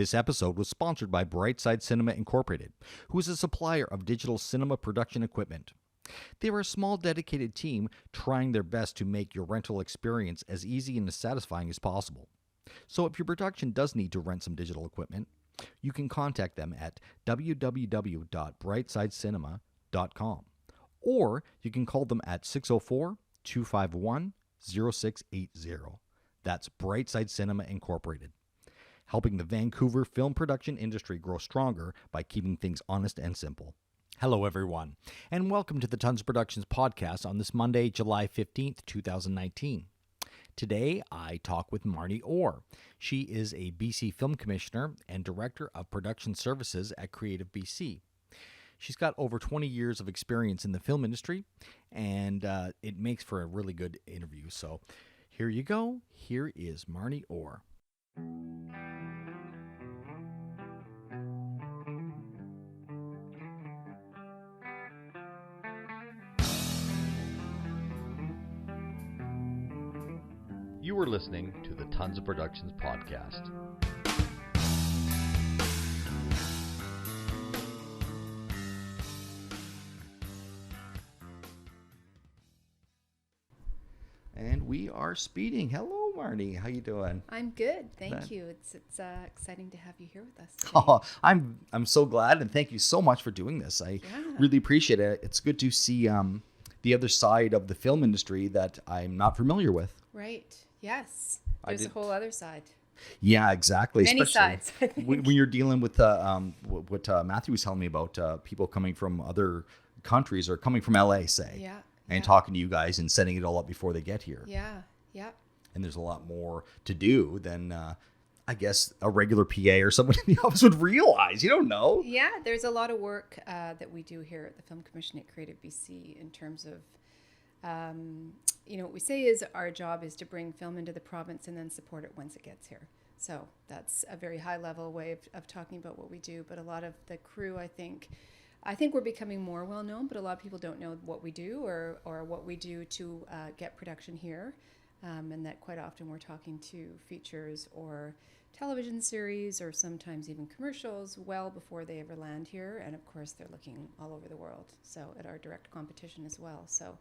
This episode was sponsored by Brightside Cinema Incorporated, who is a supplier of digital cinema production equipment. They are a small, dedicated team trying their best to make your rental experience as easy and as satisfying as possible. So if your production does need to rent some digital equipment, you can contact them at www.brightsidecinema.com, or you can call them at 604-251-0680. That's Brightside Cinema Incorporated, helping the Vancouver film production industry grow stronger by keeping things honest and simple. Hello, everyone, and welcome to the Tons Productions podcast on this Monday, July 15th, 2019. Today, I talk with Marnie Orr. She is a BC Film Commissioner and Director of Production Services at Creative BC. She's got over 20 years of experience in the film industry, and it makes for a really good interview. So here you go. Here is Marnie Orr. You are listening to the Tons of Productions podcast. And we are speeding. Hello, Marnie. How you doing? I'm good, thank you. It's exciting to have you here with us today. Oh, I'm so glad, and thank you so much for doing this. I really appreciate it. It's good to see the other side of the film industry that I'm not familiar with. Right. Yes. There's a whole other side. Yeah, exactly. Many sides. I think. When you're dealing with what Matthew was telling me about people coming from other countries or coming from LA, say, and talking to you guys and setting it all up before they get here. Yeah. And there's a lot more to do than I guess a regular PA or someone in the office would realize. You don't know. Yeah, there's a lot of work that we do here at the Film Commission at Creative BC in terms of what we say is our job is to bring film into the province and then support it once it gets here. So that's a very high level way of talking about what we do. But a lot of the crew, I think we're becoming more well known, but a lot of people don't know what we do or what we do to get production here. And that quite often we're talking to features or television series or sometimes even commercials well before they ever land here. And of course, they're looking all over the world. So at our direct competition as well. So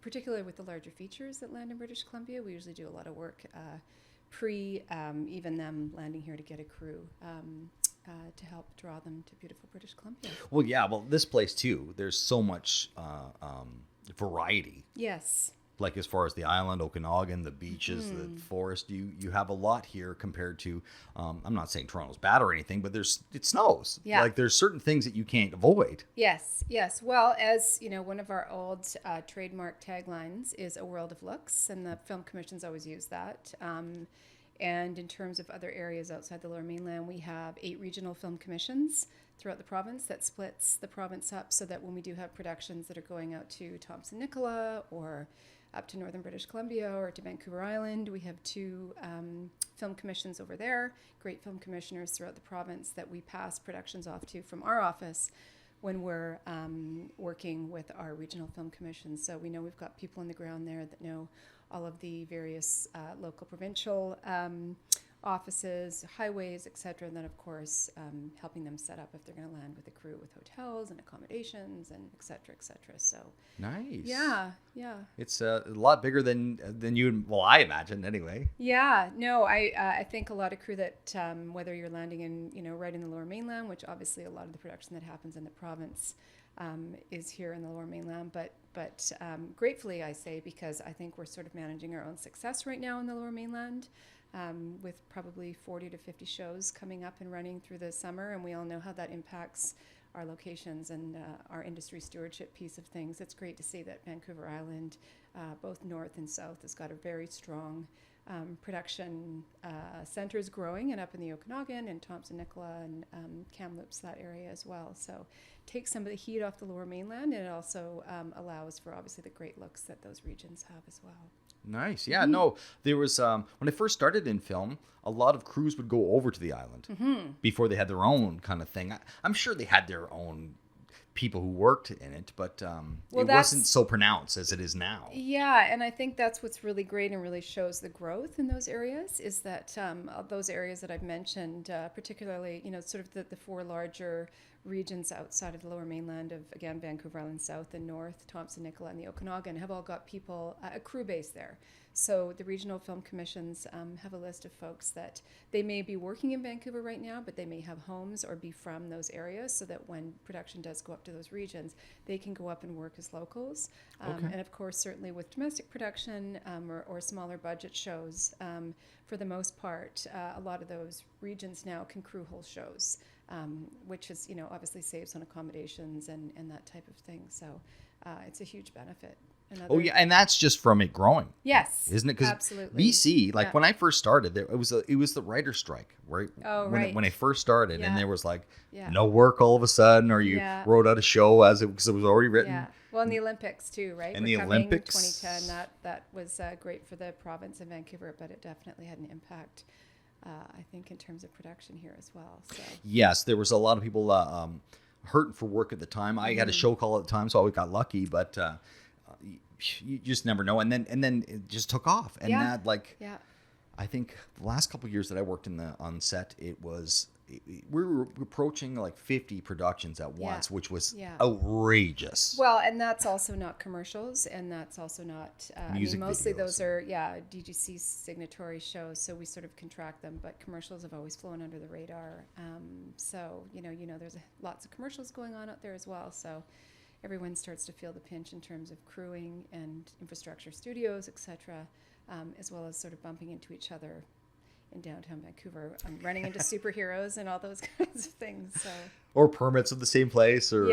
particularly with the larger features that land in British Columbia, we usually do a lot of work even them landing here to get a crew to help draw them to beautiful British Columbia. Well, this place too, there's so much variety. Yes. Like as far as the island, Okanagan, the beaches, the forest, you have a lot here compared to, I'm not saying Toronto's bad or anything, but it snows. Yeah. Like there's certain things that you can't avoid. Yes. Well, as you know, one of our old trademark taglines is a world of looks, and the Film Commission's always used that. And in terms of other areas outside the Lower Mainland, we have 8 regional film commissions throughout the province that splits the province up so that when we do have productions that are going out to Thompson-Nicola or up to northern British Columbia or to Vancouver Island, we have 2 film commissions over there, great film commissioners throughout the province that we pass productions off to from our office when we're working with our regional film commissions. So we know we've got people on the ground there that know all of the various local, provincial offices, highways, etc. And then, of course, helping them set up if they're going to land with a crew with hotels and accommodations and etc. So nice. Yeah. It's a lot bigger than you. Well, I imagine anyway. Yeah. No, I think a lot of crew that whether you're landing in right in the Lower Mainland, which obviously a lot of the production that happens in the province is here in the Lower Mainland, but gratefully I say, because I think we're sort of managing our own success right now in the Lower Mainland. With probably 40 to 50 shows coming up and running through the summer, and we all know how that impacts our locations and our industry stewardship piece of things. It's great to see that Vancouver Island, both north and south, has got a very strong production centers growing, and up in the Okanagan and Thompson-Nicola and Kamloops, that area as well. So take some of the heat off the Lower Mainland, and it also allows for obviously the great looks that those regions have as well. Nice. Yeah, no, there was, when I first started in film, a lot of crews would go over to the island before they had their own kind of thing. I'm sure they had their own people who worked in it, but Well, it wasn't so pronounced as it is now. Yeah, and I think that's what's really great and really shows the growth in those areas is that those areas that I've mentioned, particularly, sort of the four larger regions outside of the Lower Mainland of, again, Vancouver Island South and North, Thompson, Nicola, and the Okanagan have all got people, a crew base there. So the regional film commissions have a list of folks that they may be working in Vancouver right now, but they may have homes or be from those areas so that when production does go up to those regions, they can go up and work as locals. Okay. And of course, certainly with domestic production or smaller budget shows, for the most part, a lot of those regions now can crew whole shows, which is, obviously saves on accommodations and that type of thing. So it's a huge benefit. Oh yeah, and that's just from it growing. Yes, isn't it? Because absolutely. BC, like when I first started, it was the writer's strike, right? When I first started, and there was no work all of a sudden, or you wrote out a show because it was already written. Yeah. Well, in the Olympics too, right? And the Olympics, 2010, that was great for the province of Vancouver, but it definitely had an impact, I think, in terms of production here as well. So. Yes, there was a lot of people hurting for work at the time. I had a show call at the time, so I always got lucky, but. You just never know, and then it just took off, and that I think the last couple of years that I worked on set, we were approaching 50 productions at once, which was outrageous. Well, and that's also not commercials, and that's also not music mostly videos. Those are DGC signatory shows, so we sort of contract them, but commercials have always flown under the radar. So there's lots of commercials going on out there as well, so everyone starts to feel the pinch in terms of crewing and infrastructure, studios, etc., as well as sort of bumping into each other in downtown Vancouver, running into superheroes and all those kinds of things. So. Or permits of the same place, or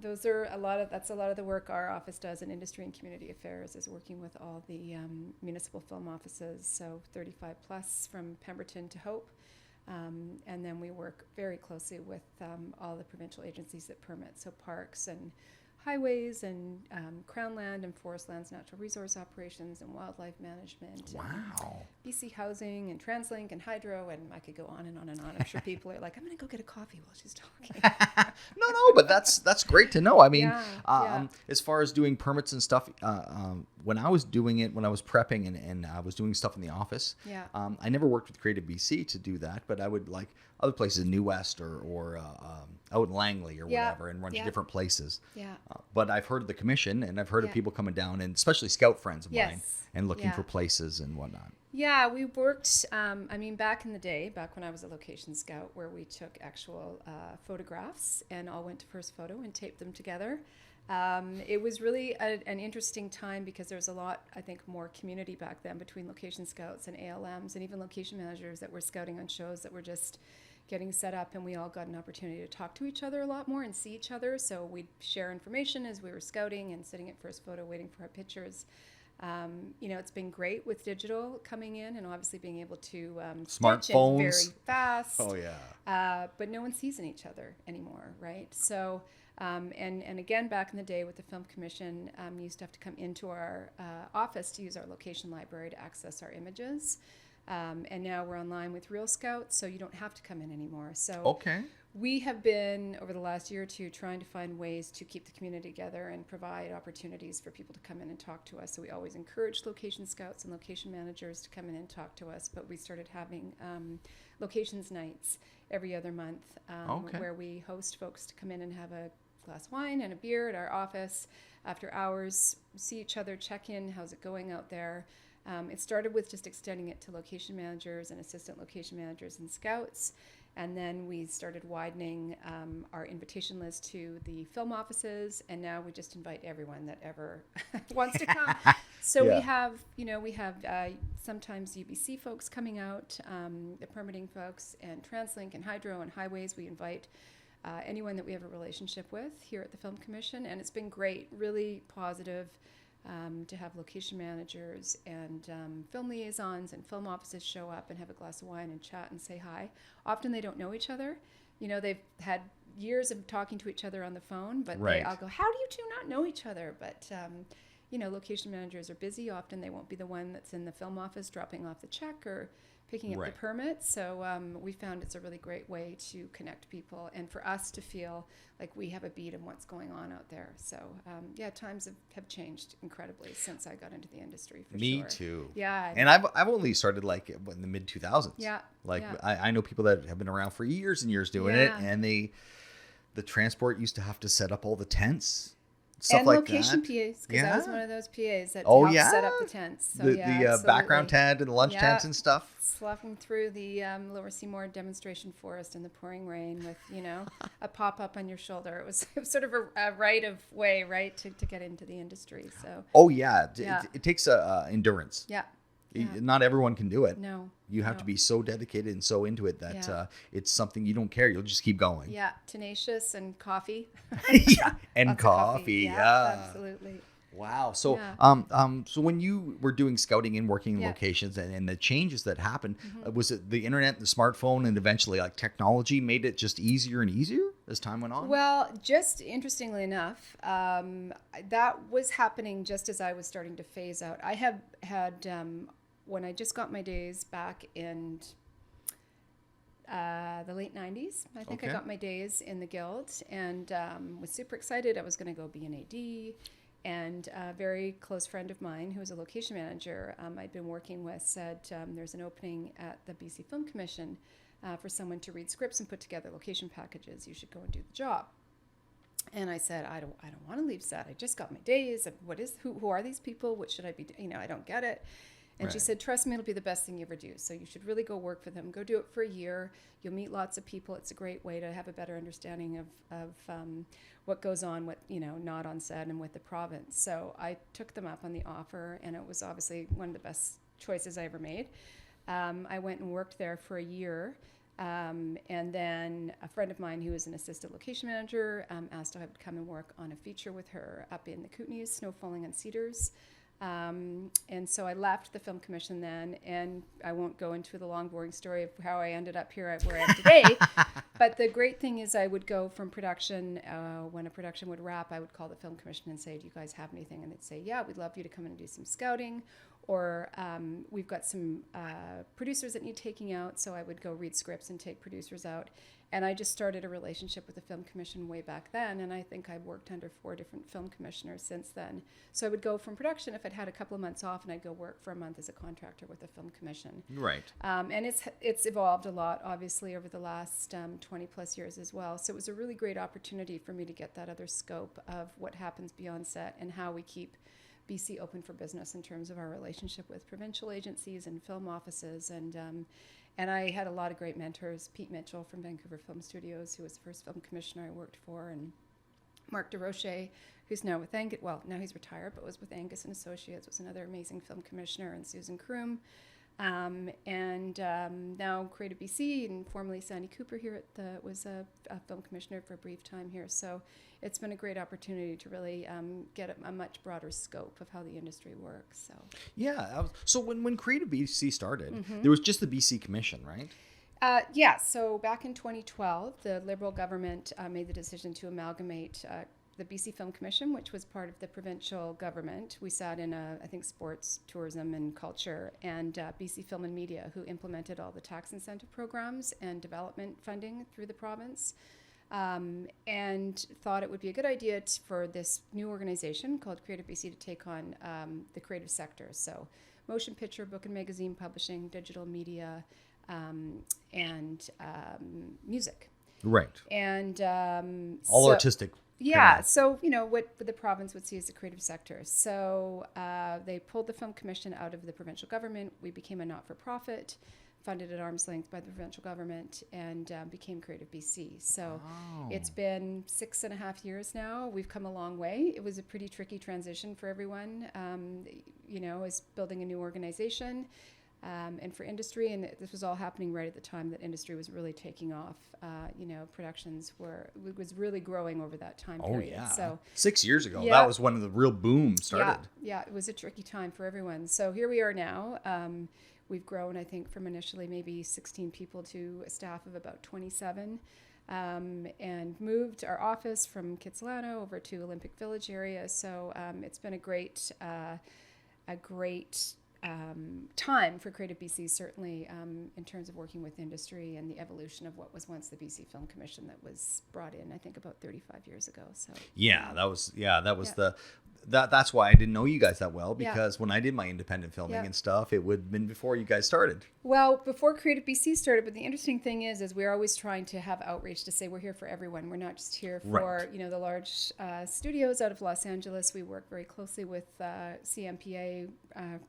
those are that's a lot of the work our office does in industry and community affairs, is working with all the municipal film offices, so 35 plus from Pemberton to Hope. And then we work very closely with all the provincial agencies that permit, so parks and highways and crown land and forest lands, natural resource operations and wildlife management. Wow. And BC Housing and TransLink and Hydro, and I could go on and on and on. I'm sure people are like, I'm going to go get a coffee while she's talking. No, but that's great to know. I mean, as far as doing permits and stuff, when I was doing it, when I was prepping and I was doing stuff in the office, I never worked with Creative BC to do that, but I would other places in New West or out in Langley or whatever, and run to different places. Yeah. But I've heard of the commission, and I've heard of people coming down, and especially scout friends of mine, and looking for places and whatnot. Yeah, we worked, back in the day, back when I was a location scout, where we took actual photographs and all went to First Photo and taped them together. It was really an interesting time because there was a lot, I think, more community back then between location scouts and ALMs and even location managers that were scouting on shows that were just getting set up, and we all got an opportunity to talk to each other a lot more and see each other. So we'd share information as we were scouting and sitting at First Photo waiting for our pictures. It's been great with digital coming in and obviously being able to smartphones very fast. Oh yeah. But no one's seeing each other anymore, right? So and again, back in the day with the Film Commission, you used to have to come into our office to use our location library to access our images. And now we're online with Real Scouts, so you don't have to come in anymore. So we have been, over the last year or two, trying to find ways to keep the community together and provide opportunities for people to come in and talk to us. So we always encourage location scouts and location managers to come in and talk to us, but we started having locations nights every other month where we host folks to come in and have a glass of wine and a beer at our office after hours, see each other, check in, how's it going out there. It started with just extending it to location managers and assistant location managers and scouts. And then we started widening our invitation list to the film offices. And now we just invite everyone that ever wants to come. So we have sometimes UBC folks coming out, the permitting folks, and TransLink and Hydro and Highways. We invite anyone that we have a relationship with here at the Film Commission. And it's been great, really positive. To have location managers and film liaisons and film offices show up and have a glass of wine and chat and say hi. Often they don't know each other. They've had years of talking to each other on the phone, but they all go, how do you two not know each other? But, location managers are busy. Often they won't be the one that's in the film office dropping off the check or picking up Right. the permits. So we found it's a really great way to connect people and for us to feel like we have a beat on what's going on out there. So times have changed incredibly since I got into the industry. For Me sure. too. Yeah. And I've only started like in the mid 2000s. Yeah. Like yeah. I know people that have been around for years and years doing it, Yeah. and the transport used to have to set up all the tents, stuff And like location that. PAs, because I was Yeah. one of those PAs that Oh, helped yeah? set up the tents. So The absolutely. background tent and the lunch Yeah. tents and stuff. Sloughing through the Lower Seymour demonstration forest in the pouring rain with, a pop-up on your shoulder. It was sort of a right of way, right, to get into the industry. So Oh yeah, Yeah. It takes endurance. yeah, yeah. Not everyone can do it. No, You have no. to be so dedicated and so into it that Yeah. it's something you don't care. You'll just keep going. Yeah, tenacious and coffee. Yeah, and Lots of coffee. Yeah. absolutely. Wow. So, Yeah. so when you were doing scouting and working in Yeah. locations and the changes that happened, was it the internet, the smartphone, and eventually like technology made it just easier and easier as time went on? Well, just interestingly enough, that was happening just as I was starting to phase out. I have had, when I just got my days back in the late 90s, I think Okay. I got my days in the Guild and was super excited. I was going to go be an AD. And a very close friend of mine who was a location manager I'd been working with said there's an opening at the BC Film Commission for someone to read scripts and put together location packages. You should go and do the job. And I said, I don't want to leave set. I just got my days. Who are these people? What should I be doing? I don't get it. And she Right. said, trust me, it'll be the best thing you ever do. So you should really go work for them. Go do it for a year. You'll meet lots of people. It's a great way to have a better understanding of what goes on, not on set and with the province. So I took them up on the offer, and it was obviously one of the best choices I ever made. I went and worked there for a year. And then a friend of mine who was an assistant location manager asked if I would come and work on a feature with her up in the Kootenays, Snow Falling on Cedars. And so I left the Film Commission then, and I won't go into the long, boring story of how I ended up here where I am today. But the great thing is I would go from production, when a production would wrap, I would call the Film Commission and say, do you guys have anything? And they'd say, yeah, we'd love you to come in and do some scouting. Or we've got some producers that need taking out, so I would go read scripts and take producers out. And I just started a relationship with the Film Commission way back then, and I think I've worked under 4 different film commissioners since then. So I would go from production if I'd had a couple of months off, and I'd go work for a month as a contractor with the Film Commission. Right. And it's evolved a lot, obviously, over the last 20 plus years as well. So it was a really great opportunity for me to get that other scope of what happens beyond set and how we keep BC open for business in terms of our relationship with provincial agencies and film offices. And I had a lot of great mentors. Pete Mitchell from Vancouver Film Studios, who was the first film commissioner I worked for, and Mark DeRoche, who's now with Angus, well, now he's retired, but was with Angus and Associates, was another amazing film commissioner, and Susan Kroom. Now Creative BC, and formerly Sandy Cooper here was a film commissioner for a brief time here. So it's been a great opportunity to really get a much broader scope of how the industry works. So Yeah. So when Creative BC started, Mm-hmm. there was just the BC Commission, right? So back in 2012, the Liberal government made the decision to amalgamate the BC Film Commission, which was part of the provincial government. We sat in, I think, sports, tourism, and culture, and BC Film and Media, who implemented all the tax incentive programs and development funding through the province, and thought it would be a good idea for this new organization called Creative BC to take on the creative sector. So motion picture, book and magazine publishing, digital media, and music. Right. And All artistic. Yeah, so what the province would see as the creative sector. So they pulled the Film Commission out of the provincial government. We became a not-for-profit, funded at arm's length by the provincial government, and became Creative BC. So It's been 6.5 years now. We've come a long way. It was a pretty tricky transition for everyone, as building a new organization. And for industry, and this was all happening right at the time that industry was really taking off. Productions was really growing over that time period. Oh yeah. So 6 years ago, Yeah. that was when the real boom started. yeah, it was a tricky time for everyone. So here we are now. We've grown, I think, from initially maybe 16 people to a staff of about 27, and moved our office from Kitsilano over to Olympic Village area. So it's been a great time for Creative BC, certainly in terms of working with industry and the evolution of what was once the BC Film Commission that was brought in, I think, about 35 years ago. So that's why I didn't know you guys that well, because when I did my independent filming and stuff, it would have been before you guys started. Well, before Creative BC started, but the interesting thing is we're always trying to have outreach to say we're here for everyone. We're not just here for, the large studios out of Los Angeles. We work very closely with CMPA,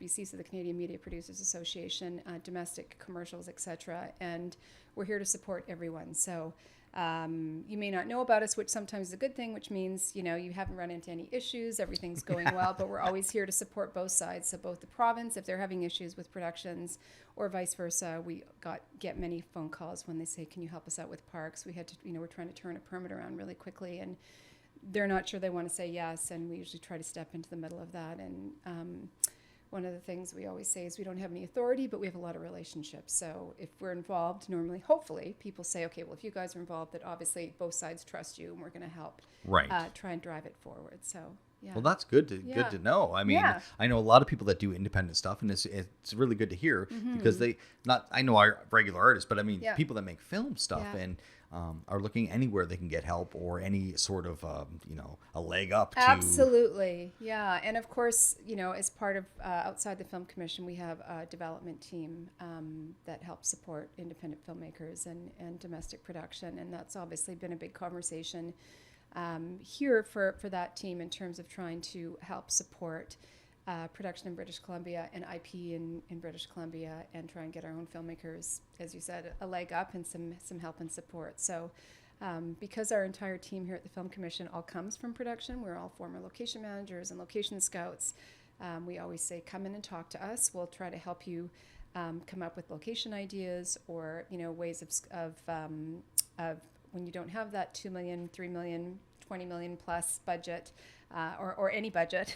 BC, so the Canadian Media Producers Association, domestic commercials, etc. And we're here to support everyone. So you may not know about us, which sometimes is a good thing, which means, you haven't run into any issues, everything's going well, but we're always here to support both sides. So both the province, if they're having issues with productions, or vice versa, we get many phone calls when they say, can you help us out with parks? We had to, we're trying to turn a permit around really quickly, and they're not sure they want to say yes, and we usually try to step into the middle of that. And one of the things we always say is we don't have any authority, but we have a lot of relationships. So if we're involved, normally, hopefully, people say, okay, well, if you guys are involved, that obviously both sides trust you, and we're going to help try and drive it forward. So, yeah. Well, that's good to know. I mean, I know a lot of people that do independent stuff, and it's really good to hear because I know our regular artists, but I mean, people that make film stuff and are looking anywhere they can get help or any sort of, a leg up to. Absolutely. Yeah. And of course, as part of outside the Film Commission, we have a development team that helps support independent filmmakers and domestic production. And that's obviously been a big conversation here for that team in terms of trying to help support production in British Columbia and IP in British Columbia, and try and get our own filmmakers, as you said, a leg up and some help and support. So because our entire team here at the Film Commission all comes from production, we're all former location managers and location scouts. We always say, come in and talk to us. We'll try to help you come up with location ideas or ways of when you don't have that $2 million, $3 million, $20 million plus budget, or any budget.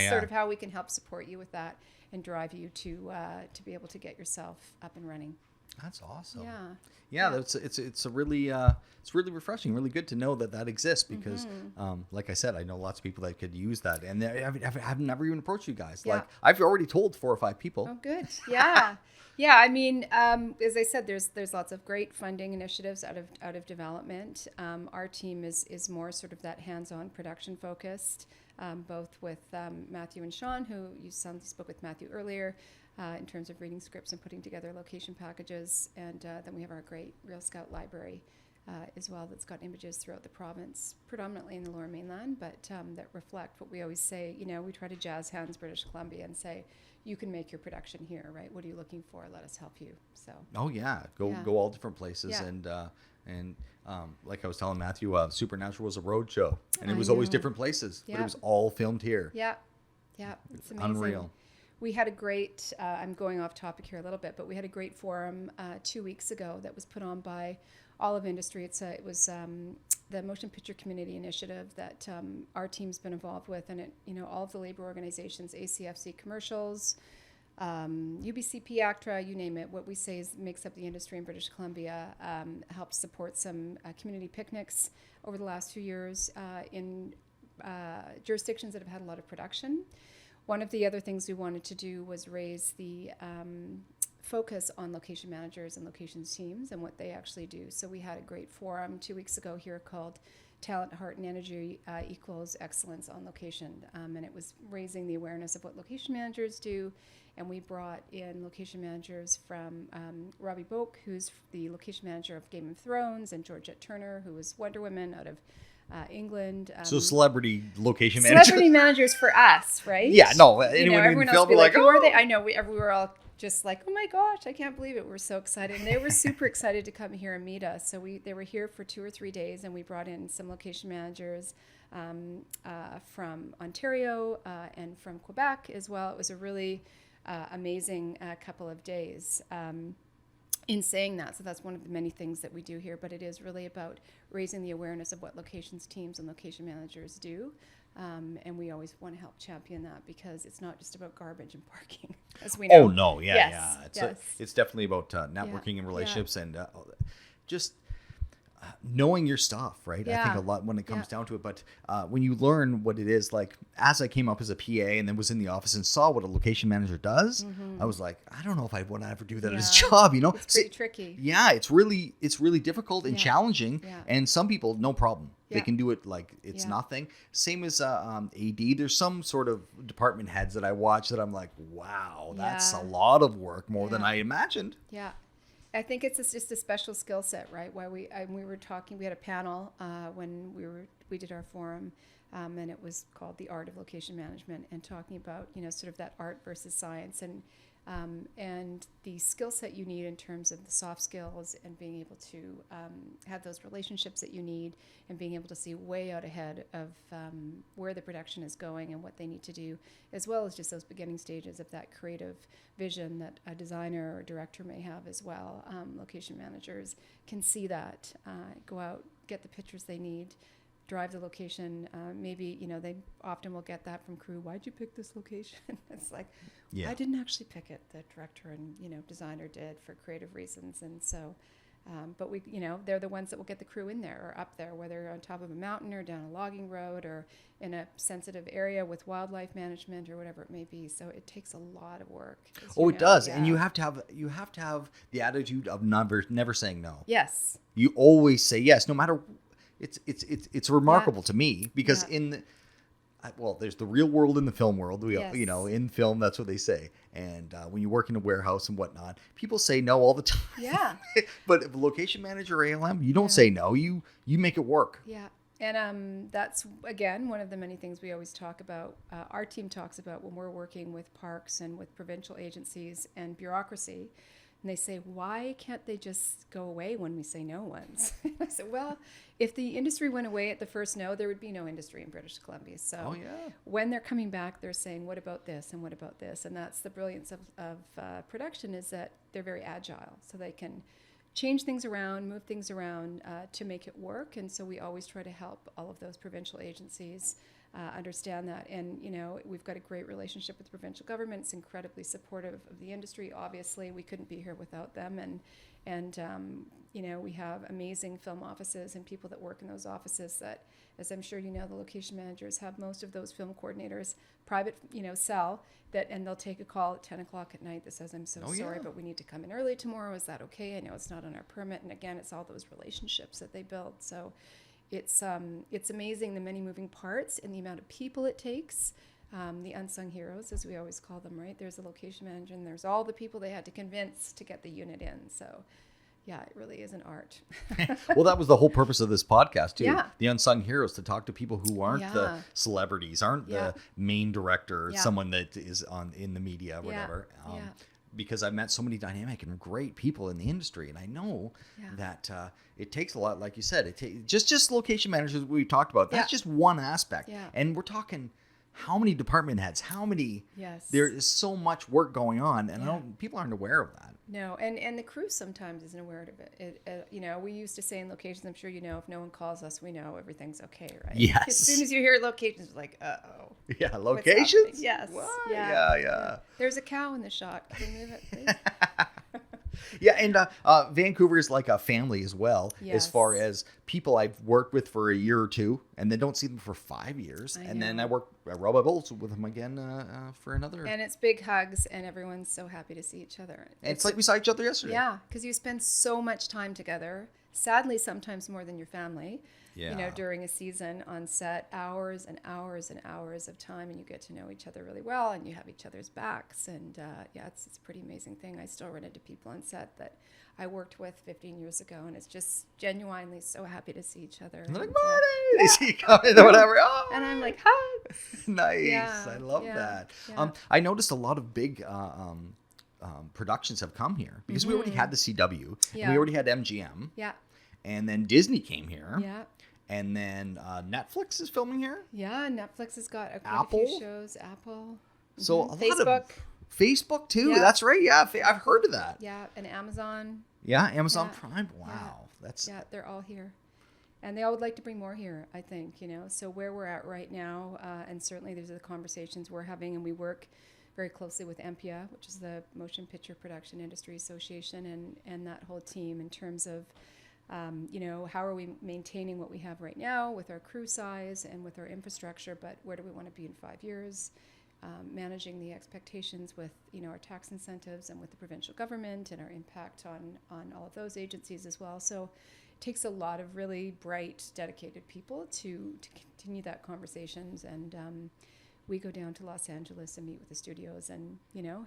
Sort of how we can help support you with that and drive you to be able to get yourself up and running. That's awesome. Yeah. It's a really it's really refreshing, really good to know that exists, because like I said, I know lots of people that could use that, and I've never even approached you guys. Like I've already told 4 or 5 people. Oh, good. Yeah. Yeah, I mean, as I said, there's lots of great funding initiatives out of development. Our team is more sort of that hands-on production focused, both with Matthew and Sean, who you spoke with Matthew earlier, in terms of reading scripts and putting together location packages. And then we have our great Real Scout library as well, that's got images throughout the province, predominantly in the Lower Mainland, but that reflect what we always say. We try to jazz hands British Columbia and say, you can make your production here, right? What are you looking for? Let us help you. So. Oh yeah, go all different places, and like I was telling Matthew, Supernatural was a road show, and it was always different places, but it was all filmed here. Yeah, it's amazing. Unreal. We had a great. I'm going off topic here a little bit, but we had a great forum 2 weeks ago that was put on by all of industry. It was the Motion Picture Community Initiative that our team's been involved with, and all of the labor organizations, ACFC Commercials, UBCP, ACTRA, you name it. What we say makes up the industry in British Columbia, helps support some community picnics over the last few years in jurisdictions that have had a lot of production. One of the other things we wanted to do was raise the focus on location managers and locations teams and what they actually do. So we had a great forum 2 weeks ago here called Talent, Heart, and Energy Equals Excellence on Location. And it was raising the awareness of what location managers do. And we brought in location managers from Robbie Boak, who's the location manager of Game of Thrones, and Georgette Turner, who was Wonder Woman out of England. So celebrity location managers. Celebrity managers for us, right? Yeah, no. Anyone in the film be like, who are they? I know, we were all just like, oh my gosh, I can't believe it. We're so excited. And they were super excited to come here and meet us. So they were here for 2 or 3 days, and we brought in some location managers from Ontario and from Quebec as well. It was a really amazing couple of days. In saying that, so that's one of the many things that we do here, but it is really about raising the awareness of what locations teams and location managers do. And we always want to help champion that, because it's not just about garbage and parking, as we know. Oh, no. Yeah. It's definitely about networking and relationships and just knowing your stuff, right? I think Yeah. a lot when it comes Yeah. down to it. But when you learn what it is, like as I came up as a PA and then was in the office and saw what a location manager does, I was like, I don't know if I want to ever do that as a Yeah. job, you know? It's pretty tricky. Yeah, it's really difficult and Yeah. challenging. Yeah. And some people, no problem. They Yeah. can do it like it's Yeah. nothing. Same as AD. There's some sort of department heads that I watch that I'm like, wow, that's a Yeah. lot of work, more than Yeah. I imagined. Yeah. I think it's just a special skill set, right? Why we were talking, we had a panel when we did our forum, and it was called The Art of Location Management, and talking about, sort of that art versus science, and the skill set you need in terms of the soft skills and being able to have those relationships that you need, and being able to see way out ahead of where the production is going and what they need to do, as well as just those beginning stages of that creative vision that a designer or director may have as well. Location managers can see that, go out, get the pictures they need, drive the location. Maybe, they often will get that from crew. Why'd you pick this location? It's like, Yeah. I didn't actually pick it. The director and, designer did for creative reasons. And so, but we, they're the ones that will get the crew in there or up there, whether on top of a mountain or down a logging road or in a sensitive area with wildlife management or whatever it may be. So it takes a lot of work. Oh, it does. And you have to have the attitude of never saying no. Yes. You always say yes, no matter. It's remarkable to me because there's the real world and the film world. Yes. In film, that's what they say. And when you work in a warehouse and whatnot, people say no all the time. Yeah. But if a location manager or ALM, you don't say no. You make it work. Yeah. And that's, again, one of the many things we always talk about. Our team talks about when we're working with parks and with provincial agencies and bureaucracy. And they say, why can't they just go away when we say no once? I said, well, if the industry went away at the first no, there would be no industry in British Columbia. So when they're coming back, they're saying, what about this and what about this? And that's the brilliance of production, is that they're very agile. So they can change things around, move things around to make it work. And so we always try to help all of those provincial agencies understand that. And, we've got a great relationship with the provincial government. It's incredibly supportive of the industry. Obviously, we couldn't be here without them. And we have amazing film offices and people that work in those offices that, as I'm sure you know, the location managers have most of those film coordinators private, cell that, and they'll take a call at 10 o'clock at night that says, I'm so sorry, but we need to come in early tomorrow. Is that okay? I know it's not on our permit. And again, it's all those relationships that they build. So it's amazing, the many moving parts and the amount of people it takes. The unsung heroes, as we always call them, right? There's a location manager and there's all the people they had to convince to get the unit in. So yeah, it really is an art. Well, that was the whole purpose of this podcast too. Yeah. The unsung heroes, to talk to people who aren't the celebrities, aren't the main director, someone that is in the media, whatever. Because I've met so many dynamic and great people in the industry, and I know that it takes a lot. Like you said, just location managers we talked about. That's just one aspect, and we're talking how many department heads, how many. Yes. There is so much work going on, and people aren't aware of that. No, and the crew sometimes isn't aware of it. We used to say in locations, I'm sure you know, if no one calls us, we know everything's okay, right? Yes. As soon as you hear locations, it's like, uh-oh. Yeah, locations? Yes. What? Yeah. Yeah. There's a cow in the shot. Can we move it, please? Yeah, and Vancouver is like a family as well, as far as people I've worked with for a year or two, and then don't see them for 5 years, and then I rub elbows with them again for another. And it's big hugs, and everyone's so happy to see each other. And it's like we saw each other yesterday. Yeah, because you spend so much time together, sadly sometimes more than your family. During a season on set, hours and hours and hours of time, and you get to know each other really well, and you have each other's backs, and it's a pretty amazing thing. I still run into people on set that I worked with 15 years ago, and it's just genuinely so happy to see each other. And they're like, Marnie! They see you coming or whatever. Oh, and I'm like, hi! Nice. Yeah, I love that. Yeah. I noticed a lot of big productions have come here, because we already had the CW, and we already had MGM. Yeah. And then Disney came here. Yeah. And then Netflix is filming here. Yeah, Netflix has got quite a few shows. Apple. So a lot Facebook. of Facebook too. Yeah. That's right. Yeah, I've heard of that. Yeah, and Amazon. Yeah, Amazon Prime. Wow, they're all here, and they all would like to bring more here. I think So where we're at right now, and certainly these are the conversations we're having, and we work very closely with MPIA, which is the Motion Picture Production Industry Association, and that whole team in terms of How are we maintaining what we have right now with our crew size and with our infrastructure, but where do we want to be in 5 years? Managing the expectations with, our tax incentives and with the provincial government and our impact on all of those agencies as well. So it takes a lot of really bright, dedicated people to continue that conversations. And we go down to Los Angeles and meet with the studios and,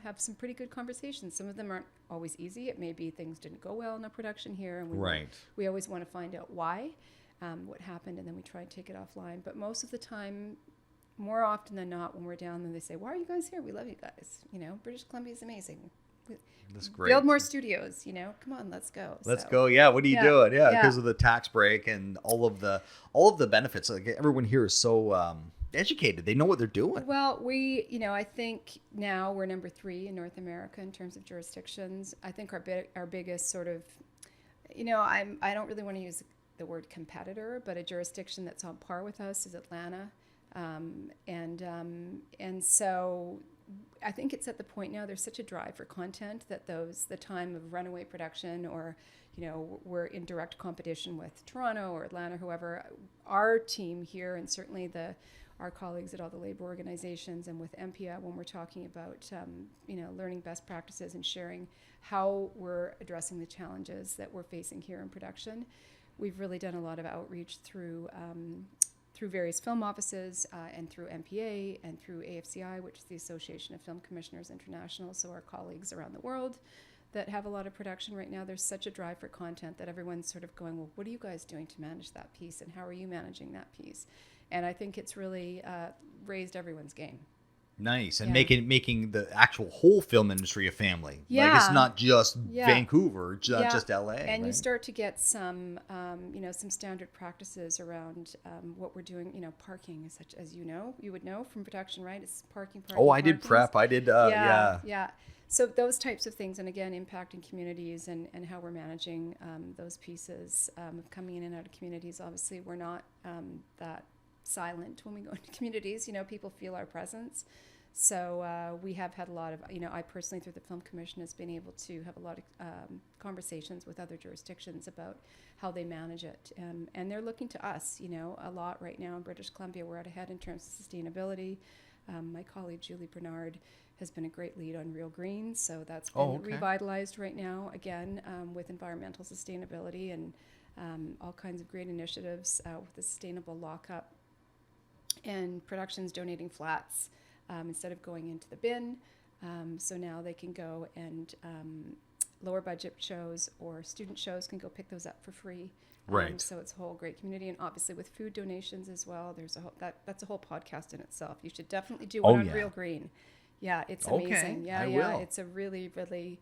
have some pretty good conversations. Some of them aren't always easy. It may be things didn't go well in a production here. And we always want to find out why, what happened, and then we try and take it offline. But most of the time, more often than not, when we're down there, they say, "Why are you guys here? We love you guys. British Columbia is amazing. That's great. Build more studios. Come on, let's go. Let's go. Yeah. What are you doing? Yeah, because of the tax break and all of the benefits. Like everyone here is so educated. They know what they're doing. Well, I think now we're number 3 in North America in terms of jurisdictions. I think our biggest sort of, I don't really want to use the word competitor, but a jurisdiction that's on par with us is Atlanta. And so I think it's at the point now, there's such a drive for content that the time of runaway production or, we're in direct competition with Toronto or Atlanta, whoever, our team here, and certainly our colleagues at all the labor organizations and with MPA, when we're talking about, learning best practices and sharing how we're addressing the challenges that we're facing here in production. We've really done a lot of outreach through various film offices and through MPA and through AFCI, which is the Association of Film Commissioners International, so our colleagues around the world that have a lot of production right now. There's such a drive for content that everyone's sort of going, well, what are you guys doing to manage that piece, and how are you managing that piece? And I think it's really raised everyone's game. Nice. And making the actual whole film industry a family. Yeah. Like it's not just Vancouver, just LA. And right? you start to get some, some standard practices around what we're doing, parking, such as you would know from production, right? It's parking. I did prep. I did, Yeah. So those types of things, and again, impacting communities and how we're managing those pieces of coming in and out of communities. Obviously, we're not that silent when we go into communities. People feel our presence. So we have had a lot of, I personally through the Film Commission has been able to have a lot of conversations with other jurisdictions about how they manage it. And they're looking to us, a lot right now in British Columbia. We're out ahead in terms of sustainability. My colleague Julie Bernard has been a great lead on Real Green. So that's been revitalized right now, again, with environmental sustainability and all kinds of great initiatives with the sustainable lockup and productions donating flats instead of going into the bin. So now they can go and lower budget shows or student shows can go pick those up for free. Right. So it's a whole great community, and obviously with food donations as well. There's that's a whole podcast in itself. You should definitely do one on Real Green. Yeah, it's amazing. I will. It's a really, really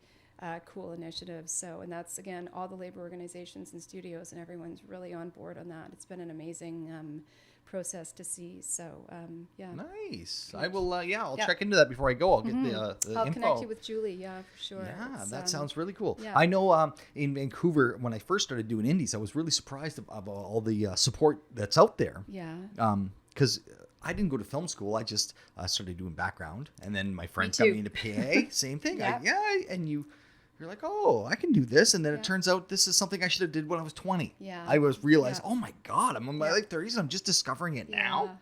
cool initiative. So, and that's again all the labor organizations and studios, and everyone's really on board on that. It's been an amazing process to see. So, Nice. Good. I will. I'll check into that before I go. I'll get the I'll info. connect you with Julie. Yeah, for sure. Yeah, that sounds really cool. Yeah. I know in Vancouver when I first started doing indies, I was really surprised of all the support that's out there. Yeah. Because I didn't go to film school. I just started doing background, and then my friend got me into PA. Same thing. And you're like, oh, I can do this, and then it turns out this is something I should have did when I was 20. Yeah. I realized, oh my God, I'm in my late 30s. I'm just discovering it now.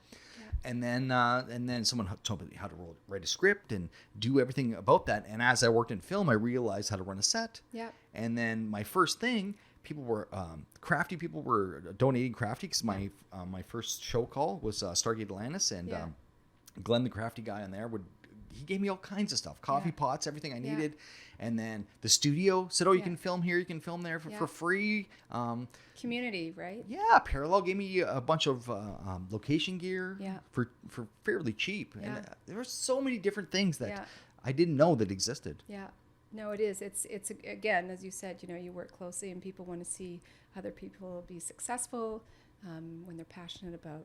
Yeah. And then someone told me how to write a script and do everything about that. And as I worked in film, I realized how to run a set. Yeah. And then my first thing, people were crafty. People were donating crafty because my first show call was Stargate Atlantis, and Glenn, the crafty guy on there, he gave me all kinds of stuff, coffee pots, everything I needed. And then the studio said, oh, you can film here, you can film there for free. Community, right? Yeah, Parallel gave me a bunch of location gear for fairly cheap. Yeah. And there were so many different things that I didn't know that existed. Yeah. No, it is. It's again, as you said, you work closely and people want to see other people be successful when they're passionate about,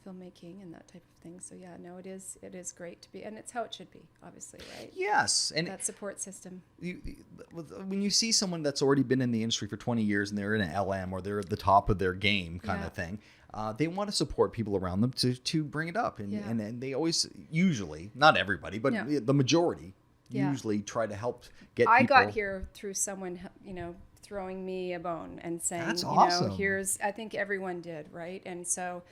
filmmaking and that type of thing. So it is great to be, and it's how it should be, obviously, right? Yes. And that support system. When you see someone that's already been in the industry for 20 years and they're in an LM or they're at the top of their game kind of thing, they want to support people around them to bring it up. And they always, usually, not everybody, but the majority usually try to help get people. I got here through someone, throwing me a bone and saying, That's you awesome. know, I think everyone did, right? And so,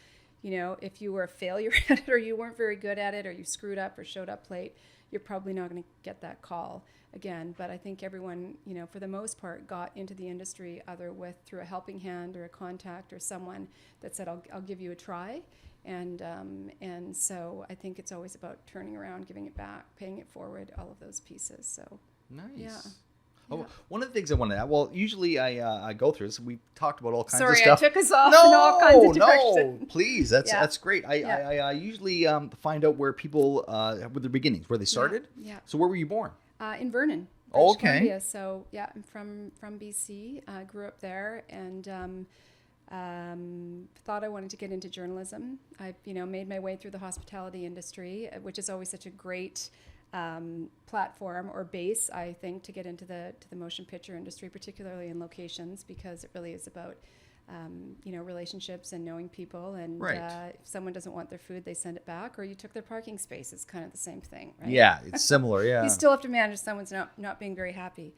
you know, if you were a failure at it or you weren't very good at it or you screwed up or showed up late, you're probably not going to get that call again. But I think everyone, you know, for the most part, got into the industry either through a helping hand or a contact or someone that said, I'll give you a try. And so I think it's always about turning around, giving it back, paying it forward, all of those pieces. So Nice. yeah. Oh, Yeah. one of the things I wanted to add, well, usually I go through this. We talked about all kinds of Sorry, stuff. I took us off in all kinds of No, directions. please. That's Yeah. that's great. I usually find out where people with their beginnings, where they started. Yeah. So where were you born? In Vernon, Oh, British okay. Columbia. So yeah, I'm from BC. I grew up there and thought I wanted to get into journalism. I made my way through the hospitality industry, which is always such a great platform or base, I think, to get into the motion picture industry, particularly in locations, because it really is about relationships and knowing people. And Right. if someone doesn't want their food, they send it back, or you took their parking space. It's kind of the same thing, right? Yeah, it's similar. Yeah. You still have to manage someone's not being very happy.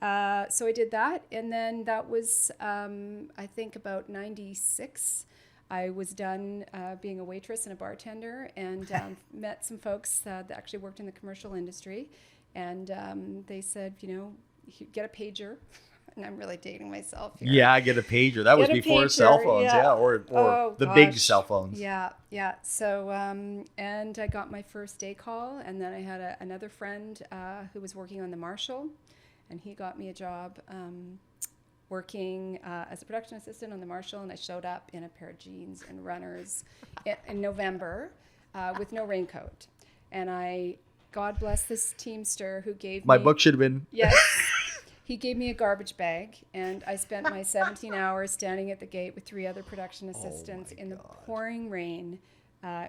So I did that, and then that was I think about 96. I was done being a waitress and a bartender, and met some folks that actually worked in the commercial industry, and they said, get a pager. And I'm really dating myself here. Yeah, I get a pager. That was Get a before pager, cell phones, yeah. or Oh, the big gosh. cell phones. Yeah. So, and I got my first day call, and then I had another friend who was working on the Marshall, and he got me a job working as a production assistant on the Marshall, and I showed up in a pair of jeans and runners in November with no raincoat. And God bless this Teamster who gave My me... book should have been... Yes. He gave me a garbage bag, and I spent my 17 hours standing at the gate with 3 other production assistants in the pouring rain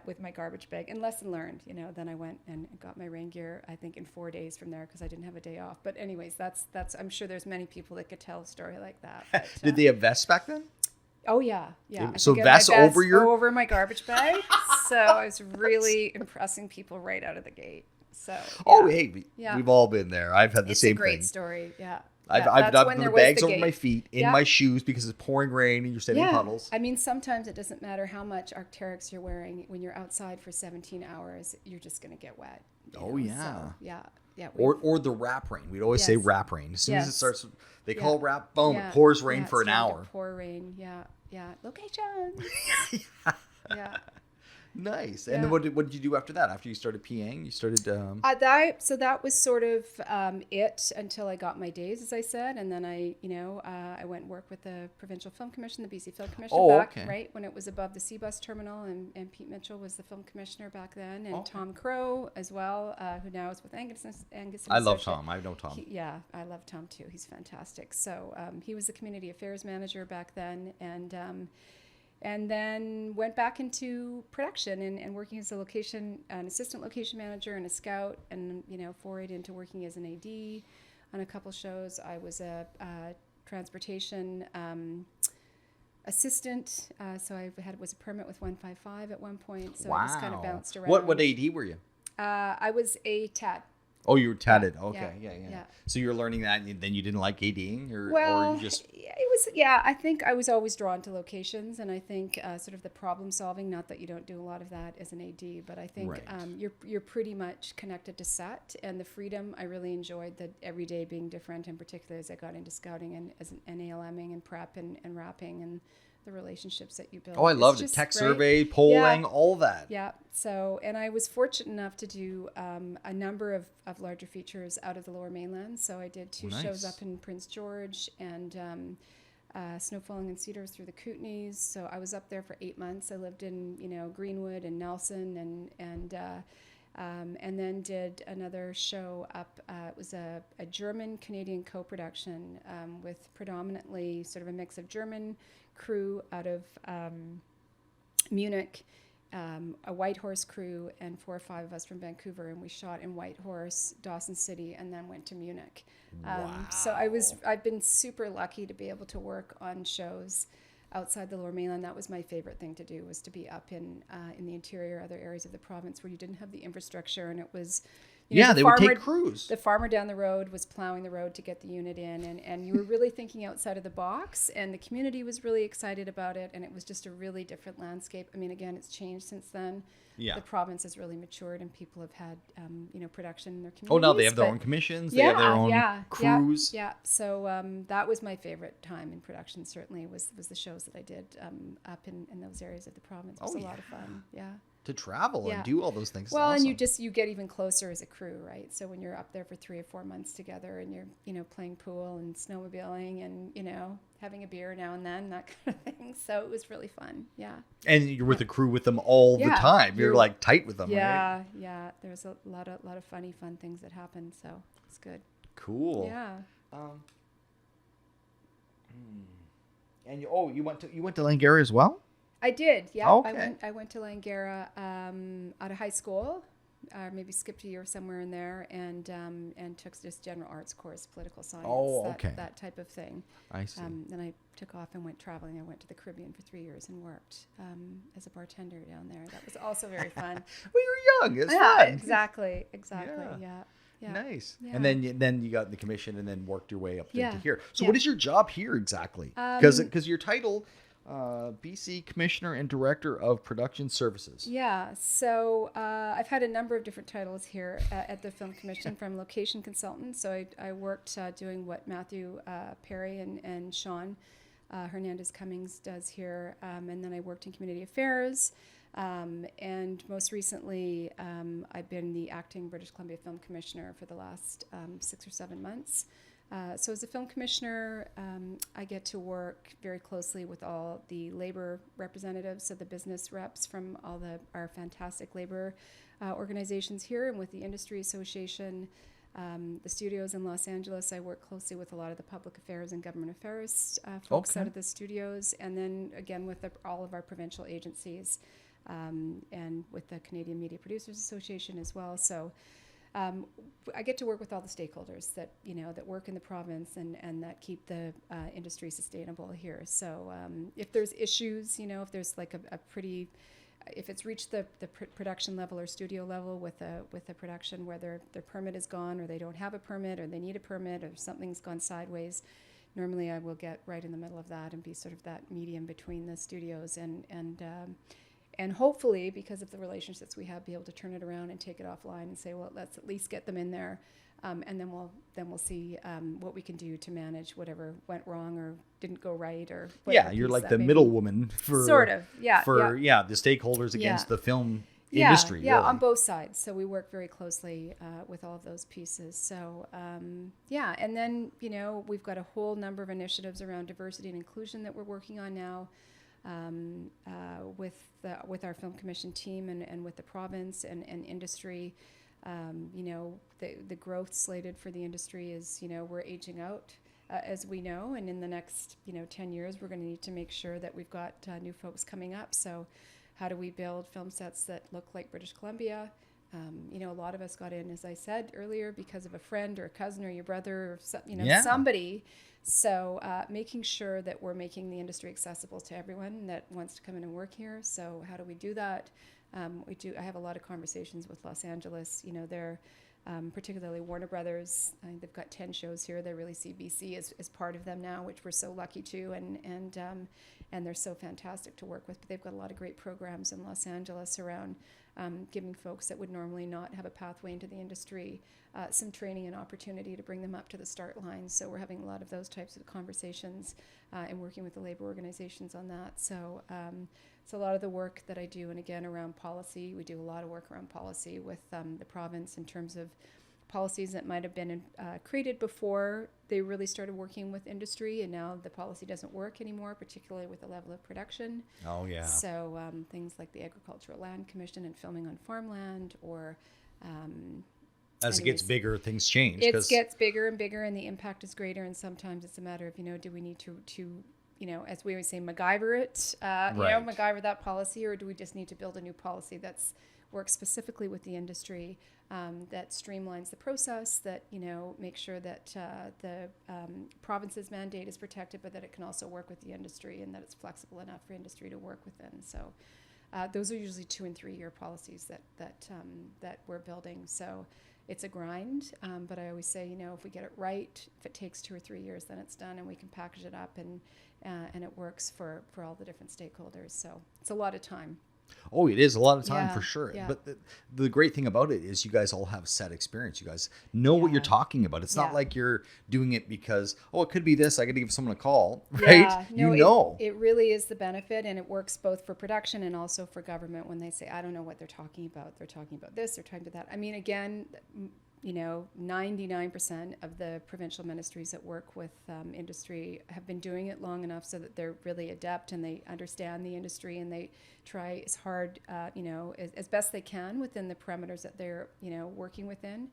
with my garbage bag. And lesson learned, then I went and got my rain gear, I think, in 4 days from there because I didn't have a day off. But anyways, that's I'm sure there's many people that could tell a story like that. But, Did they have vests back then? Oh, yeah. So I think I had vests my vest over my garbage bag. So I was really impressing people right out of the gate. So, Oh, yeah. hey, Yeah. we've all been there. I've had the It's same a great thing. story, yeah. I've That's done when the there was bags the over gate. my feet, in Yeah. my shoes, because it's pouring rain and you're standing in puddles. I mean, sometimes it doesn't matter how much Arc'teryx you're wearing. When you're outside for 17 hours, you're just going to get wet. Oh, yeah. So, yeah. Or the wrap rain. We'd always say Yes. wrap rain. As soon as it Yes. starts, they Yeah. call it wrap, boom, Yeah. it pours rain Yeah, for it's an starting hour. to pour rain, yeah. Location. Yeah. Nice. Yeah. And then what did you do after that? After you started PAing, you started... So that was sort of it until I got my days, as I said, and then I went and worked with the Provincial Film Commission, the BC Film Commission, back okay. right when it was above the Seabus terminal, and Pete Mitchell was the film commissioner back then, and Okay. Tom Crow as well, who now is with Angus. I love Associate. Tom. I know Tom. I love Tom too. He's fantastic. So he was the community affairs manager back then, and then went back into production and working as an assistant location manager and a scout, and forayed into working as an AD on a couple shows. I was a transportation assistant, so I was a permit with 155 at one point. So I just kind of bounced around. What AD were you? I was a TAD. Oh, you were tatted. Yeah, Okay, yeah, yeah. yeah. So you were learning that, and then you didn't like ADing, or you just... it was, yeah. I think I was always drawn to locations, and I think sort of the problem solving. Not that you don't do a lot of that as an AD, but I think Right. you're pretty much connected to set and the freedom. I really enjoyed that every day being different, and particularly as I got into scouting and as an ALMing and prep and wrapping and the relationships that you build. Oh, I It's loved it. just, Tech right? survey, polling, all that. Yeah. So, and I was fortunate enough to do a number of larger features out of the Lower Mainland. So I did 2 shows Nice. up in Prince George and snow falling in Cedars through the Kootenays. So I was up there for 8 months. I lived in Greenwood and Nelson and then did another show up. It was a German-Canadian co-production with predominantly sort of a mix of German crew out of Munich, a Whitehorse crew, and 4 or 5 of us from Vancouver, and we shot in Whitehorse, Dawson City, and then went to Munich. So I've been super lucky to be able to work on shows outside the Lower Mainland. That was my favorite thing to do, was to be up in the interior, other areas of the province where you didn't have the infrastructure, and it was Yeah, the they would farmer, take crews. The farmer down the road was plowing the road to get the unit in, and you were really thinking outside of the box, and the community was really excited about it, and it was just a really different landscape. I mean, again, it's changed since then. Yeah. The province has really matured, and people have had, production in their communities. Oh, now they have their own commissions. They have their own crews. Yeah. So that was my favorite time in production. Certainly was the shows that I did up in those areas of the province. It was a lot of fun. Yeah. To travel and do all those things. Well, awesome. and you get even closer as a crew, right? So when you're up there for 3 or 4 months together, and you're playing pool and snowmobiling, and having a beer now and then, that kind of thing. So it was really fun. Yeah. And you're with the crew with them all the time. You're like tight with them. Yeah, right? yeah. There's a lot of fun things that happen. So it's good. Cool. Yeah. And you went to Langara as well? I did, yeah. Okay. I went to Langara out of high school, maybe skipped a year somewhere in there, and took just general arts course, political science, that type of thing. I see. Then I took off and went traveling. I went to the Caribbean for 3 years and worked as a bartender down there. That was also very fun. Well, you were young. It's fun. Exactly. Yeah. Nice. Yeah. And then you got the commission and then worked your way up into here. So Yeah. what is your job here exactly? Because your title, BC Commissioner and Director of Production Services. Yeah, so I've had a number of different titles here at the Film Commission, from location consultant. So I worked doing what Matthew Perry and Sean Hernandez Cummings does here. And then I worked in community affairs. And most recently, I've been the acting British Columbia Film Commissioner for the last 6 or 7 months. So as a film commissioner, I get to work very closely with all the labor representatives, so the business reps from all our fantastic labor organizations here, and with the industry association, the studios in Los Angeles. I work closely with a lot of the public affairs and government affairs folks out of the studios, and then again with all of our provincial agencies, and with the Canadian Media Producers Association as well. So I get to work with all the stakeholders that work in the province and that keep the industry sustainable here. So if there's issues, if there's like if it's reached the production level or studio level with a production where their permit is gone, or they don't have a permit, or they need a permit, or something's gone sideways, normally I will get right in the middle of that and be sort of that medium between the studios and hopefully, because of the relationships we have, be able to turn it around and take it offline and say, well, let's at least get them in there, and then we'll see what we can do to manage whatever went wrong or didn't go right, or yeah, you're like the middle woman for sort of the stakeholders against the film industry. Yeah, really. on both sides. So we work very closely with all of those pieces. So and then we've got a whole number of initiatives around diversity and inclusion that we're working on now. With our film commission team and with the province and industry, the growth slated for the industry is, we're aging out, as we know, and in the next 10 years we're going to need to make sure that we've got new folks coming up. So how do we build film sets that look like British Columbia? A lot of us got in, as I said earlier, because of a friend or a cousin or your brother or somebody. So making sure that we're making the industry accessible to everyone that wants to come in and work here. So how do we do that? I have a lot of conversations with Los Angeles. They're particularly Warner Brothers. I think they've got 10 shows here. They really see BC as part of them now, which we're so lucky to, and they're so fantastic to work with. But they've got a lot of great programs in Los Angeles around giving folks that would normally not have a pathway into the industry some training and opportunity to bring them up to the start line. So we're having a lot of those types of conversations and working with the labor organizations on that. So it's a lot of the work that I do, and again around policy. We do a lot of work around policy with the province in terms of policies that might have been created before they really started working with industry, and now the policy doesn't work anymore, particularly with the level of production. Oh yeah. So things like the Agricultural Land Commission and filming on farmland, or as it gets bigger, things change. It gets bigger and bigger, and the impact is greater. And sometimes it's a matter of do we need to as we always say, MacGyver it, MacGyver that policy, or do we just need to build a new policy that's works specifically with the industry, that streamlines the process, that makes sure that the province's mandate is protected, but that it can also work with the industry, and that it's flexible enough for industry to work within. So those are usually 2 and 3 year policies that we're building. So it's a grind. But I always say, if we get it right, if it takes 2 or 3 years, then it's done, and we can package it up and it works for all the different stakeholders. So it's a lot of time. Oh, it is a lot of time Yeah, for sure. yeah. But the great thing about it is you guys all have set experience. You guys know what you're Yeah. talking about. It's not Yeah. like you're doing it because, it could be this. I got to give someone a call, right? Yeah, no, you know. it really is the benefit, and it works both for production and also for government when they say, I don't know what they're talking about. They're talking about this, they're talking about that. I mean, again, 99% of the provincial ministries that work with industry have been doing it long enough so that they're really adept and they understand the industry, and they try as hard, as best they can within the parameters that they're, working within.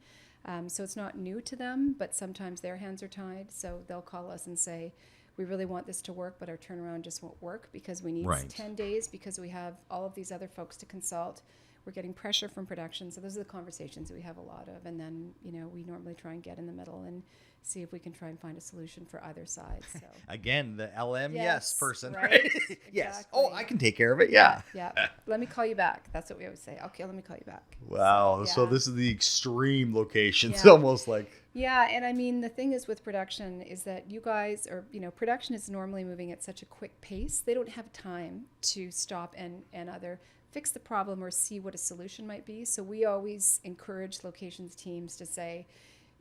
So it's not new to them, but sometimes their hands are tied. So they'll call us and say, we really want this to work, but our turnaround just won't work because we need Right. 10 days because we have all of these other folks to consult. We're getting pressure from production. So those are the conversations we have a lot of. And then, we normally try and get in the middle and see if we can try and find a solution for either side. So Again, the LM yes Yes, person, right? right? Yes. Exactly. Oh, I can take care of it. Yeah. yeah, let me call you back. That's what we always say. Okay, let me call you back. Wow. So yeah. this is the extreme location. It's Yeah. almost like Yeah, and I mean, the thing is with production is that you guys are, production is normally moving at such a quick pace. They don't have time to stop and either fix the problem or see what a solution might be. So we always encourage locations teams to say,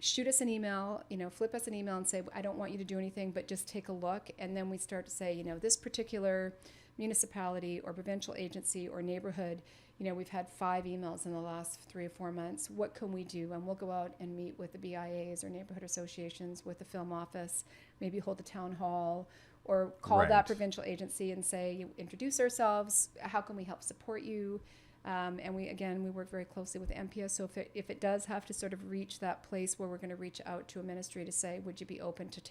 shoot us an email, flip us an email and say, I don't want you to do anything, but just take a look. And then we start to say, this particular municipality or provincial agency or neighborhood, we've had 5 emails in the last 3 or 4 months. What can we do? And we'll go out and meet with the BIAs or neighborhood associations, with the film office, maybe hold a town hall, or call Right. that provincial agency and say, introduce ourselves. How can we help support you? And we work very closely with MPS. So if it does have to sort of reach that place where we're going to reach out to a ministry to say, would you be open to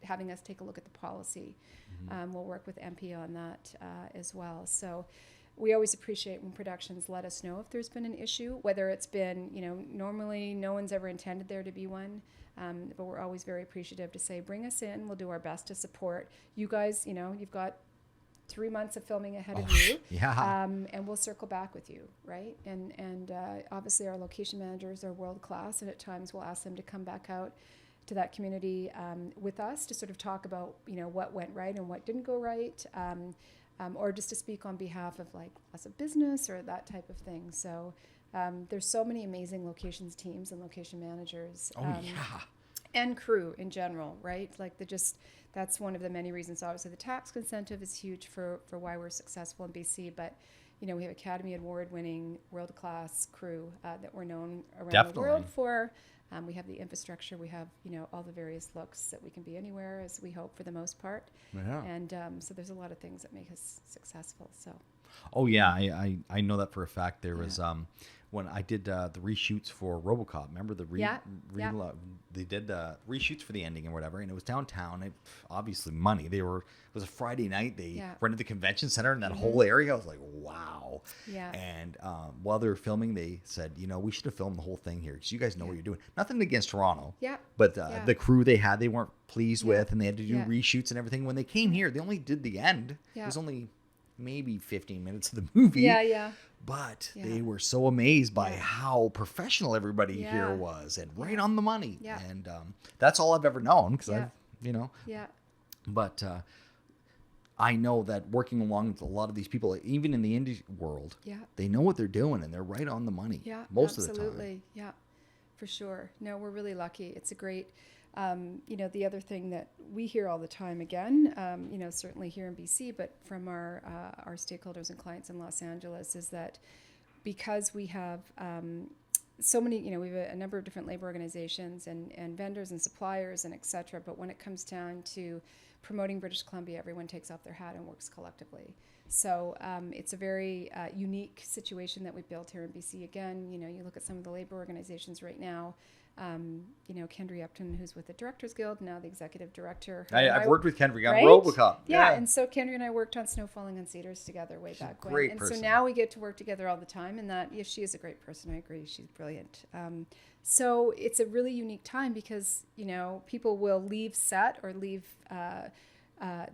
having us take a look at the policy? We'll work with MP on that as well. So we always appreciate when productions let us know if there's been an issue, whether it's been, normally no one's ever intended there to be one. But we're always very appreciative to say, bring us in. We'll do our best to support you guys. You've got 3 months of filming ahead of you. Yeah. And we'll circle back with you, right? And obviously our location managers are world class, and at times we'll ask them to come back out to that community with us to sort of talk about, what went right and what didn't go right, or just to speak on behalf of like us of business or that type of thing. So there's so many amazing locations teams and location managers. Yeah. And crew in general, right? Like that's one of the many reasons. Obviously, the tax incentive is huge for why we're successful in BC. But we have Academy Award-winning, world-class crew that we're known around Definitely. the world for. We have the infrastructure. We have all the various looks that we can be anywhere, as we hope for the most part. Yeah. And so there's a lot of things that make us successful. So. Oh yeah, I know that for a fact. There was when I did the reshoots for RoboCop. Remember the they did reshoots for the ending and whatever, and it was downtown. Obviously money. It was a Friday night. They rented the convention center and that whole area. I was like, wow. Yeah. And while they were filming, they said, we should have filmed the whole thing here because you guys know what you're doing. Nothing against Toronto. Yeah. But the crew they weren't pleased with, and they had to do Yeah. reshoots and everything. When they came here, they only did the end. Yeah. It was only maybe 15 minutes of the movie. Yeah. But Yeah. they were so amazed by how professional everybody Yeah. here was, and right on the money. Yeah. And that's all I've ever known because Yeah. I've. But I know that working along with a lot of these people, even in the indie world, they know what they're doing and they're right on the money. Yeah, most of the absolutely. time. Yeah, for sure. No, we're really lucky. It's a great, the other thing that we hear all the time again, certainly here in BC, but from our stakeholders and clients in Los Angeles, is that because we have so many, we have a number of different labor organizations and vendors and suppliers and et cetera, but when it comes down to promoting British Columbia, everyone takes off their hat and works collectively. So it's a very unique situation that we built here in BC. Again, you look at some of the labor organizations right now. Kendry Upton, who's with the Directors Guild, now the executive director. I've worked with Kendry on right? RoboCop. Yeah, and so Kendry and I worked on Snow Falling on Cedars together way back when. Great And person. so now we get to work together all the time, and she is a great person. I agree, she's brilliant. So it's a really unique time because people will leave set or leave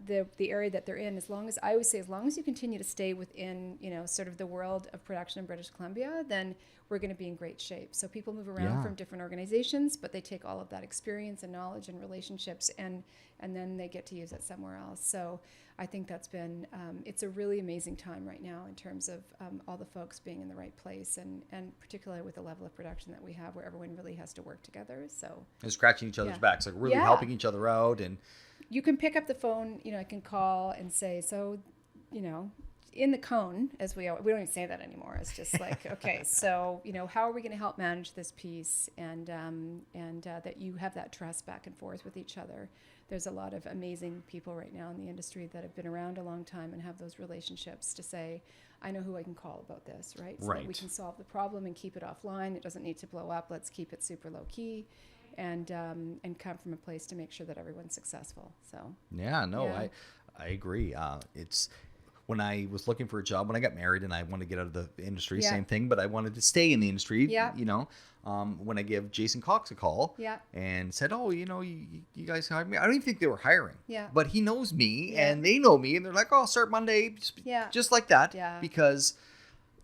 the area that they're in, as long as you continue to stay within, sort of the world of production in British Columbia, then we're going to be in great shape. So people move around from different organizations, but they take all of that experience and knowledge and relationships and then they get to use it somewhere else. So I think that's been, it's a really amazing time right now in terms of all the folks being in the right place and particularly with the level of production that we have where everyone really has to work together. So and scratching each other's backs, like really helping each other out. And you can pick up the phone, I can call and say, so, in the cone, as we don't even say that anymore. It's just like, okay, so, how are we going to help manage this piece and that you have that trust back and forth with each other. There's a lot of amazing people right now in the industry that have been around a long time and have those relationships to say, I know who I can call about this, right? So that we can solve the problem and keep it offline. It doesn't need to blow up. Let's keep it super low key. And come from a place to make sure that everyone's successful. So I agree. It's when I was looking for a job when I got married and I wanted to get out of the industry, same thing, but I wanted to stay in the industry. When I gave Jason Cox a call and said, "Oh, you guys hired me." I don't even think they were hiring. But he knows me and they know me and they're like, "Oh, I'll start Monday," just like that. Because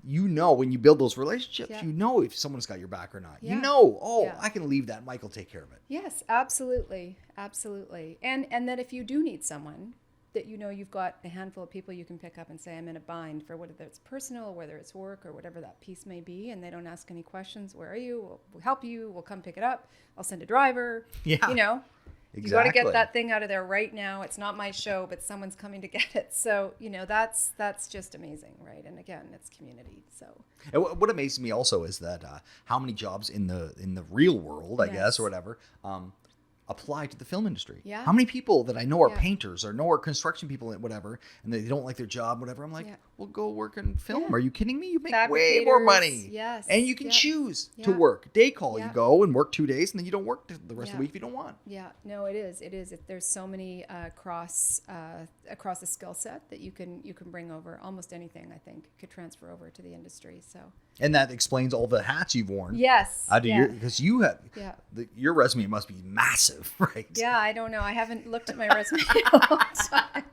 when you build those relationships, if someone's got your back or not. I can leave that. Mike will take care of it. Yes, absolutely. Absolutely. And that if you do need someone, that you've got a handful of people you can pick up and say, I'm in a bind for whether it's personal, whether it's work or whatever that piece may be. And they don't ask any questions. Where are you? We'll help you. We'll come pick it up. I'll send a driver. You got to get that thing out of there right now. It's not my show, but someone's coming to get it. So, that's just amazing, right? And again, it's community. So, and what amazes me also is that how many jobs in the real world, I guess, or whatever, apply to the film industry. How many people that I know are painters or know are construction people and whatever, and they don't like their job, whatever. I'm like, well, go work in film. Are you kidding me? You make way more money. Yes. And you can choose to work. Day call. You go and work 2 days and then you don't work the rest of the week if you don't want. Yeah. No, it is. There's so many across the skill set that you can bring over. Almost anything, I think, could transfer over to the industry. So. And that explains all the hats you've worn. Yes. Because you have your resume must be massive, right? Yeah, I don't know. I haven't looked at my resume in a long time.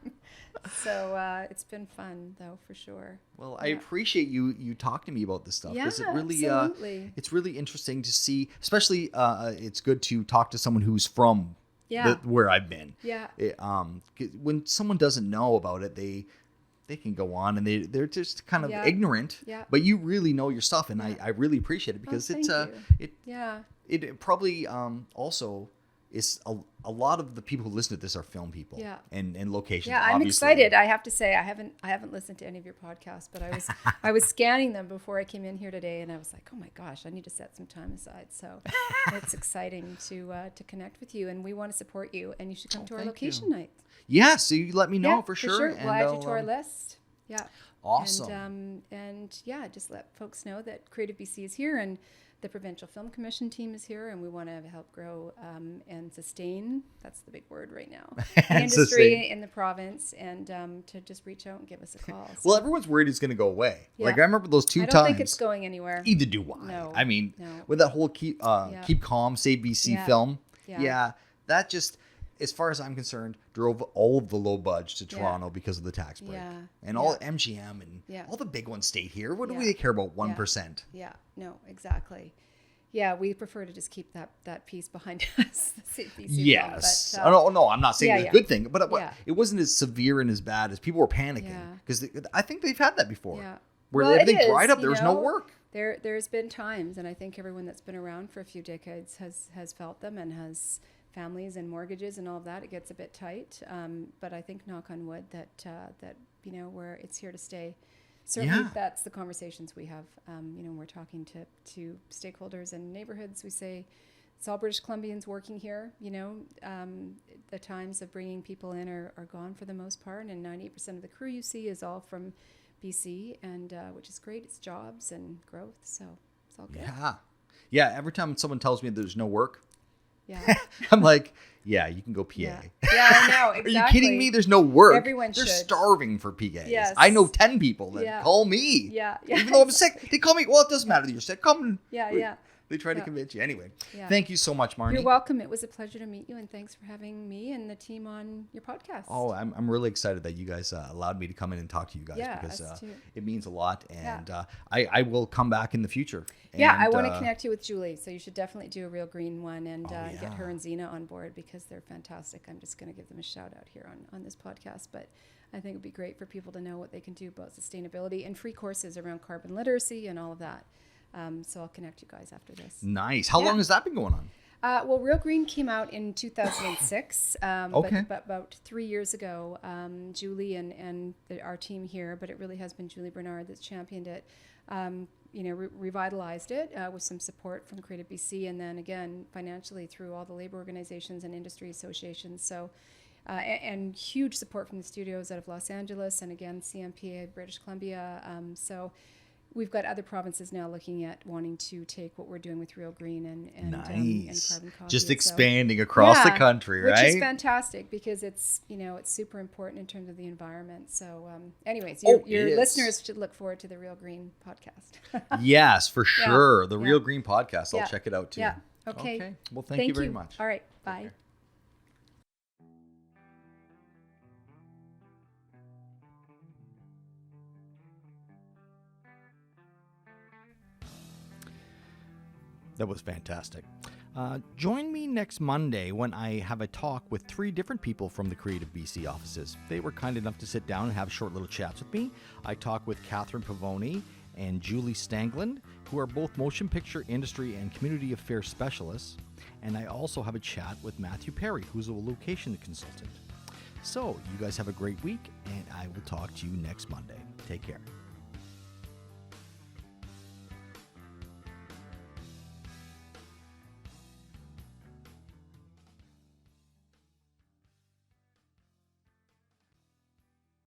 So it's been fun, though, for sure. Well, I appreciate you talking to me about this stuff because it really it's really interesting to see. Especially, it's good to talk to someone who's from where I've been. Yeah. When someone doesn't know about it, they can go on and they're just kind of ignorant, but you really know your stuff. And I really appreciate it because it probably also is a lot of the people who listen to this are film people and locations. Yeah. I'm excited. I have to say, I haven't listened to any of your podcasts, but I was scanning them before I came in here today and I was like, oh my gosh, I need to set some time aside. So it's exciting to connect with you and we want to support you and you should come to our location night. Yeah, so you let me know for sure. And we'll add you to our list. Yeah. Awesome. And just let folks know that Creative BC is here and the Provincial Film Commission team is here and we want to help grow and sustain, that's the big word right now, the industry in the province and to just reach out and give us a call. So. Well, everyone's worried it's going to go away. Like I remember those two times. I don't think it's going anywhere. Either do I. No. I mean, with that whole Keep Calm, Save BC film, that just... as far as I'm concerned, drove all of the low budge to Toronto because of the tax break. Yeah. And all MGM and all the big ones stayed here. What do we care about 1%? Yeah. No, exactly. Yeah, we prefer to just keep that piece behind us. Yes. No, I'm not saying it's a good thing, but it wasn't as severe and as bad as people were panicking. Because I think they've had that before. Yeah. Where everything dried up, there was no work. There's been times, and I think everyone that's been around for a few decades has felt them and has... families and mortgages and all of that, it gets a bit tight. But I think, knock on wood, that where it's here to stay. Certainly, that's the conversations we have. When we're talking to stakeholders and neighborhoods, we say it's all British Columbians working here. The times of bringing people in are gone for the most part, and 98% of the crew you see is all from BC, and which is great. It's jobs and growth, so it's all good. Yeah. Every time someone tells me there's no work. Yeah. I'm like, you can go PA. Yeah, I know, exactly. Are you kidding me? There's no work. Everyone They're should. starving for PAs. Yes. I know 10 people that call me. Yeah. Even though I'm sick. They call me, well, it doesn't matter that you're sick. Come. Yeah. They try to convince you. Anyway, Yeah. thank you so much, Marnie. You're welcome. It was a pleasure to meet you, and thanks for having me and the team on your podcast. Oh, I'm really excited that you guys allowed me to come in and talk to you guys Yeah, because us too. it means a lot, and I will come back in the future. Yeah, And, I want to connect you with Julie, so you should definitely do a Real Green one and yeah. get her and Zena on board because they're fantastic. I'm just going to give them a shout out here on this podcast, but I think it'd be great for people to know what they can do about sustainability and free courses around carbon literacy and all of that. So I'll connect you guys after this. Nice. How long has that been going on? Well, Real Green came out in 2006, Okay. but about 3 years ago, Julie and our team here, but it really has been Julie Bernard that's championed it, revitalized it with some support from Creative BC, and then again financially through all the labor organizations and industry associations. So, and huge support from the studios out of Los Angeles, and again CMPA British Columbia. So we've got other provinces now looking at wanting to take what we're doing with Real Green and carbon copy. Just So- expanding across the Yeah, country, right? which is fantastic because it's it's super important in terms of the environment. So, anyways, Oh, your it is. listeners should look forward to the Real Green podcast. Yes, for sure. The yeah. Real Green podcast. I'll Yeah. check it out too. Yeah. Okay. Well, thank you very much. All right. Take Bye. care. That was fantastic. Join me next Monday when I have a talk with 3 different people from the Creative BC offices. They were kind enough to sit down and have short little chats with me. I talk with Catherine Pavoni and Julie Stangland, who are both motion picture industry and community affairs specialists. And I also have a chat with Matthew Perry, who's a location consultant. So, you guys have a great week, and I will talk to you next Monday. Take care.